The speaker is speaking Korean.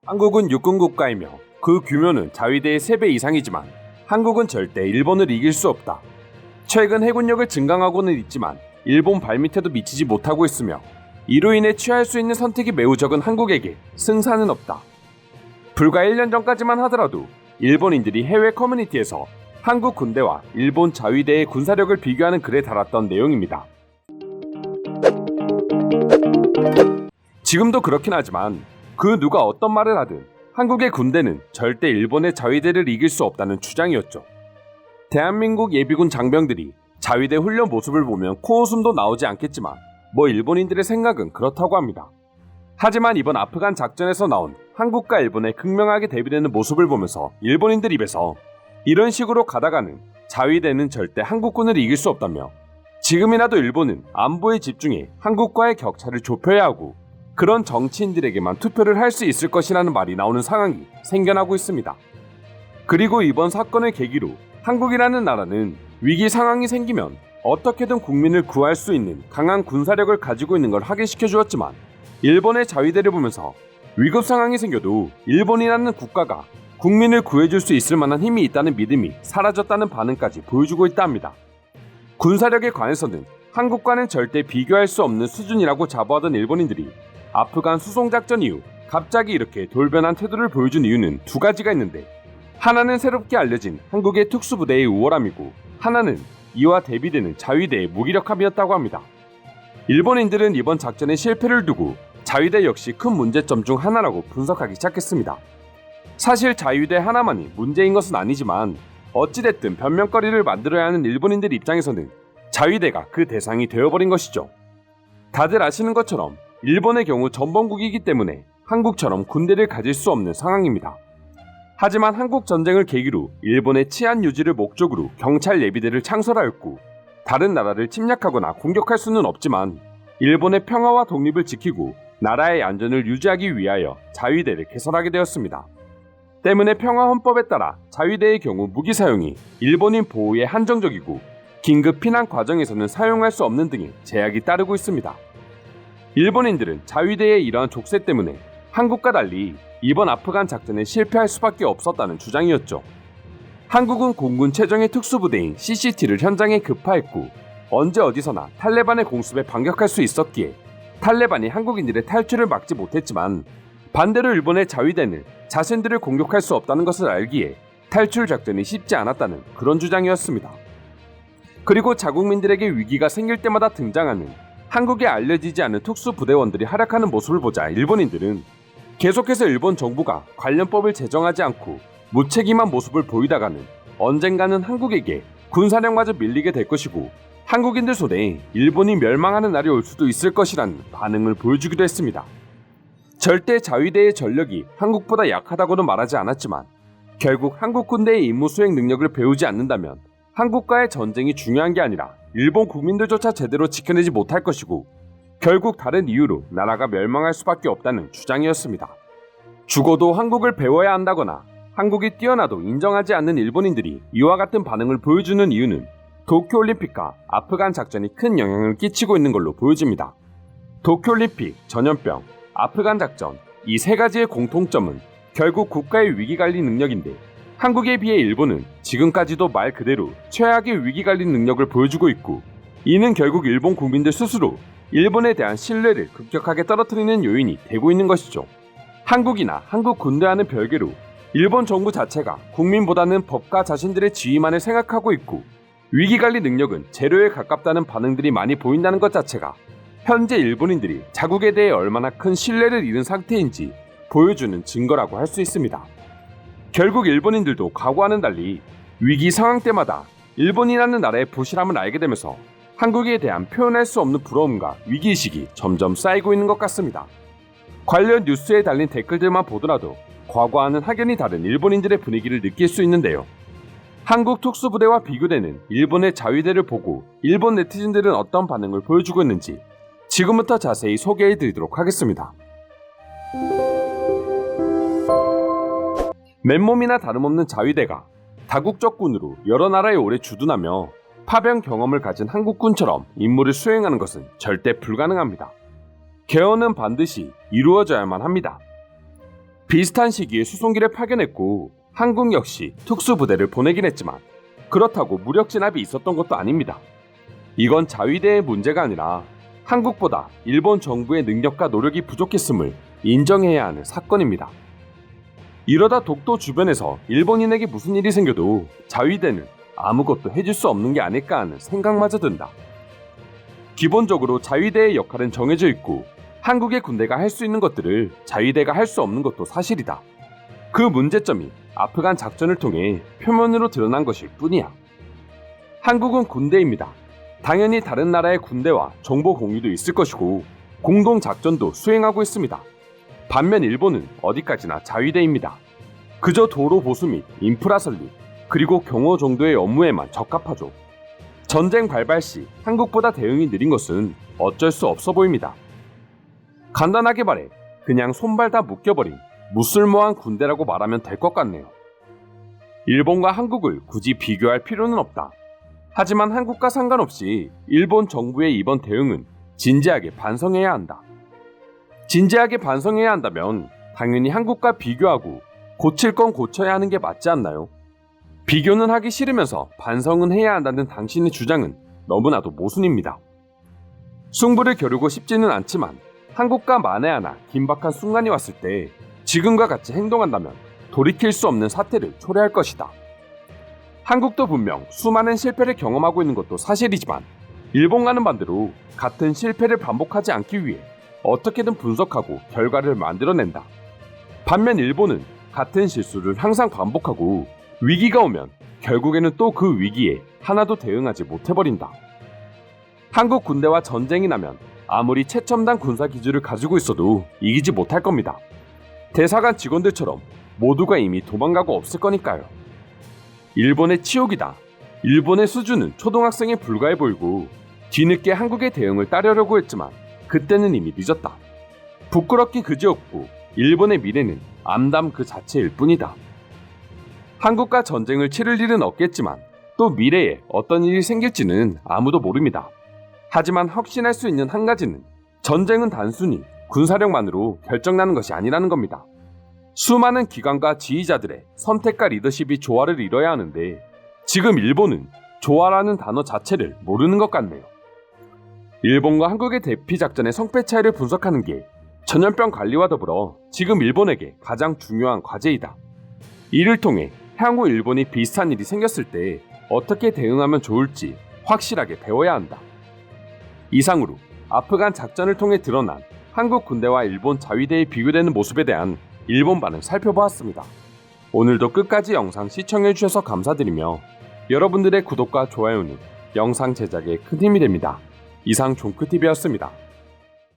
한국은 육군 국가이며 그 규모는 자위대의 3배 이상이지만 한국은 절대 일본을 이길 수 없다. 최근 해군력을 증강하고는 있지만 일본 발밑에도 미치지 못하고 있으며 이로 인해 취할 수 있는 선택이 매우 적은 한국에게 승산은 없다. 불과 1년 전까지만 하더라도 일본인들이 해외 커뮤니티에서 한국 군대와 일본 자위대의 군사력을 비교하는 글에 달았던 내용입니다. 지금도 그렇긴 하지만 그 누가 어떤 말을 하든 한국의 군대는 절대 일본의 자위대를 이길 수 없다는 주장이었죠. 대한민국 예비군 장병들이 자위대 훈련 모습을 보면 코웃음도 나오지 않겠지만 일본인들의 생각은 그렇다고 합니다. 하지만 이번 아프간 작전에서 나온 한국과 일본의 극명하게 대비되는 모습을 보면서 일본인들 입에서 이런 식으로 가다가는 자위대는 절대 한국군을 이길 수 없다며 지금이라도 일본은 안보에 집중해 한국과의 격차를 좁혀야 하고 그런 정치인들에게만 투표를 할 수 있을 것이라는 말이 나오는 상황이 생겨나고 있습니다. 그리고 이번 사건을 계기로 한국이라는 나라는 위기 상황이 생기면 어떻게든 국민을 구할 수 있는 강한 군사력을 가지고 있는 걸 확인시켜 주었지만 일본의 자위대를 보면서 위급 상황이 생겨도 일본이라는 국가가 국민을 구해줄 수 있을 만한 힘이 있다는 믿음이 사라졌다는 반응까지 보여주고 있다 합니다. 군사력에 관해서는 한국과는 절대 비교할 수 없는 수준이라고 자부하던 일본인들이 아프간 수송작전 이후 갑자기 이렇게 돌변한 태도를 보여준 이유는 두 가지가 있는데 하나는 새롭게 알려진 한국의 특수부대의 우월함이고 하나는 이와 대비되는 자위대의 무기력함이었다고 합니다. 일본인들은 이번 작전의 실패를 두고 자위대 역시 큰 문제점 중 하나라고 분석하기 시작했습니다. 사실 자위대 하나만이 문제인 것은 아니지만 어찌됐든 변명거리를 만들어야 하는 일본인들 입장에서는 자위대가 그 대상이 되어버린 것이죠. 다들 아시는 것처럼 일본의 경우 전범국이기 때문에 한국처럼 군대를 가질 수 없는 상황입니다. 하지만 한국 전쟁을 계기로 일본의 치안 유지를 목적으로 경찰 예비대를 창설하였고 다른 나라를 침략하거나 공격할 수는 없지만 일본의 평화와 독립을 지키고 나라의 안전을 유지하기 위하여 자위대를 개설하게 되었습니다. 때문에 평화헌법에 따라 자위대의 경우 무기 사용이 일본인 보호에 한정적이고 긴급 피난 과정에서는 사용할 수 없는 등의 제약이 따르고 있습니다. 일본인들은 자위대의 이러한 족쇄 때문에 한국과 달리 이번 아프간 작전에 실패할 수밖에 없었다는 주장이었죠. 한국은 공군 최정예 특수부대인 CCT를 현장에 급파했고 언제 어디서나 탈레반의 공습에 반격할 수 있었기에 탈레반이 한국인들의 탈출을 막지 못했지만 반대로 일본의 자위대는 자신들을 공격할 수 없다는 것을 알기에 탈출 작전이 쉽지 않았다는 그런 주장이었습니다. 그리고 자국민들에게 위기가 생길 때마다 등장하는 한국에 알려지지 않은 특수부대원들이 활약하는 모습을 보자 일본인들은 계속해서 일본 정부가 관련법을 제정하지 않고 무책임한 모습을 보이다가는 언젠가는 한국에게 군사력마저 밀리게 될 것이고 한국인들 손에 일본이 멸망하는 날이 올 수도 있을 것이라는 반응을 보여주기도 했습니다. 절대 자위대의 전력이 한국보다 약하다고는 말하지 않았지만 결국 한국 군대의 임무 수행 능력을 배우지 않는다면 한국과의 전쟁이 중요한 게 아니라 일본 국민들조차 제대로 지켜내지 못할 것이고 결국 다른 이유로 나라가 멸망할 수밖에 없다는 주장이었습니다. 죽어도 한국을 배워야 한다거나 한국이 뛰어나도 인정하지 않는 일본인들이 이와 같은 반응을 보여주는 이유는 도쿄올림픽과 아프간 작전이 큰 영향을 끼치고 있는 걸로 보여집니다. 도쿄올림픽, 전염병, 아프간 작전 이 세 가지의 공통점은 결국 국가의 위기관리 능력인데 한국에 비해 일본은 지금까지도 말 그대로 최악의 위기관리 능력을 보여주고 있고 이는 결국 일본 국민들 스스로 일본에 대한 신뢰를 급격하게 떨어뜨리는 요인이 되고 있는 것이죠. 한국이나 한국 군대와는 별개로 일본 정부 자체가 국민보다는 법과 자신들의 지위만을 생각하고 있고 위기관리 능력은 제로에 가깝다는 반응들이 많이 보인다는 것 자체가 현재 일본인들이 자국에 대해 얼마나 큰 신뢰를 잃은 상태인지 보여주는 증거라고 할 수 있습니다. 결국 일본인들도 과거와는 달리 위기 상황 때마다 일본이라는 나라의 부실함을 알게 되면서 한국에 대한 표현할 수 없는 부러움과 위기의식이 점점 쌓이고 있는 것 같습니다. 관련 뉴스에 달린 댓글들만 보더라도 과거와는 확연히 다른 일본인들의 분위기를 느낄 수 있는데요. 한국 특수부대와 비교되는 일본의 자위대를 보고 일본 네티즌들은 어떤 반응을 보여주고 있는지 지금부터 자세히 소개해드리도록 하겠습니다. 맨몸이나 다름없는 자위대가 다국적 군으로 여러 나라에 오래 주둔하며 파병 경험을 가진 한국군처럼 임무를 수행하는 것은 절대 불가능합니다. 개헌은 반드시 이루어져야만 합니다. 비슷한 시기에 수송기를 파견했고 한국 역시 특수부대를 보내긴 했지만 그렇다고 무력 진압이 있었던 것도 아닙니다. 이건 자위대의 문제가 아니라 한국보다 일본 정부의 능력과 노력이 부족했음을 인정해야 하는 사건입니다. 이러다 독도 주변에서 일본인에게 무슨 일이 생겨도 자위대는 아무것도 해줄 수 없는 게 아닐까 하는 생각마저 든다. 기본적으로 자위대의 역할은 정해져 있고 한국의 군대가 할 수 있는 것들을 자위대가 할 수 없는 것도 사실이다. 그 문제점이 아프간 작전을 통해 표면으로 드러난 것일 뿐이야. 한국은 군대입니다. 당연히 다른 나라의 군대와 정보 공유도 있을 것이고 공동 작전도 수행하고 있습니다. 반면 일본은 어디까지나 자위대입니다. 그저 도로 보수 및 인프라 설립, 그리고 경호 정도의 업무에만 적합하죠. 전쟁 발발 시 한국보다 대응이 느린 것은 어쩔 수 없어 보입니다. 간단하게 말해 그냥 손발 다 묶여버린 무쓸모한 군대라고 말하면 될 것 같네요. 일본과 한국을 굳이 비교할 필요는 없다. 하지만 한국과 상관없이 일본 정부의 이번 대응은 진지하게 반성해야 한다. 진지하게 반성해야 한다면 당연히 한국과 비교하고 고칠 건 고쳐야 하는 게 맞지 않나요? 비교는 하기 싫으면서 반성은 해야 한다는 당신의 주장은 너무나도 모순입니다. 승부를 겨루고 싶지는 않지만 한국과 만에 하나 긴박한 순간이 왔을 때 지금과 같이 행동한다면 돌이킬 수 없는 사태를 초래할 것이다. 한국도 분명 수많은 실패를 경험하고 있는 것도 사실이지만 일본과는 반대로 같은 실패를 반복하지 않기 위해 어떻게든 분석하고 결과를 만들어낸다. 반면 일본은 같은 실수를 항상 반복하고 위기가 오면 결국에는 또 그 위기에 하나도 대응하지 못해버린다. 한국 군대와 전쟁이 나면 아무리 최첨단 군사 기술을 가지고 있어도 이기지 못할 겁니다. 대사관 직원들처럼 모두가 이미 도망가고 없을 거니까요. 일본의 치욕이다. 일본의 수준은 초등학생에 불과해 보이고 뒤늦게 한국의 대응을 따르려고 했지만 그때는 이미 늦었다. 부끄럽기 그지없고 일본의 미래는 암담 그 자체일 뿐이다. 한국과 전쟁을 치를 일은 없겠지만 또 미래에 어떤 일이 생길지는 아무도 모릅니다. 하지만 확신할 수 있는 한 가지는 전쟁은 단순히 군사력만으로 결정나는 것이 아니라는 겁니다. 수많은 기관과 지휘자들의 선택과 리더십이 조화를 이뤄야 하는데 지금 일본은 조화라는 단어 자체를 모르는 것 같네요. 일본과 한국의 대피 작전의 성패 차이를 분석하는 게 전염병 관리와 더불어 지금 일본에게 가장 중요한 과제이다. 이를 통해 향후 일본이 비슷한 일이 생겼을 때 어떻게 대응하면 좋을지 확실하게 배워야 한다. 이상으로 아프간 작전을 통해 드러난 한국 군대와 일본 자위대의 비교되는 모습에 대한 일본 반응 살펴보았습니다. 오늘도 끝까지 영상 시청해주셔서 감사드리며 여러분들의 구독과 좋아요는 영상 제작에 큰 힘이 됩니다. 이상 종크TV였습니다.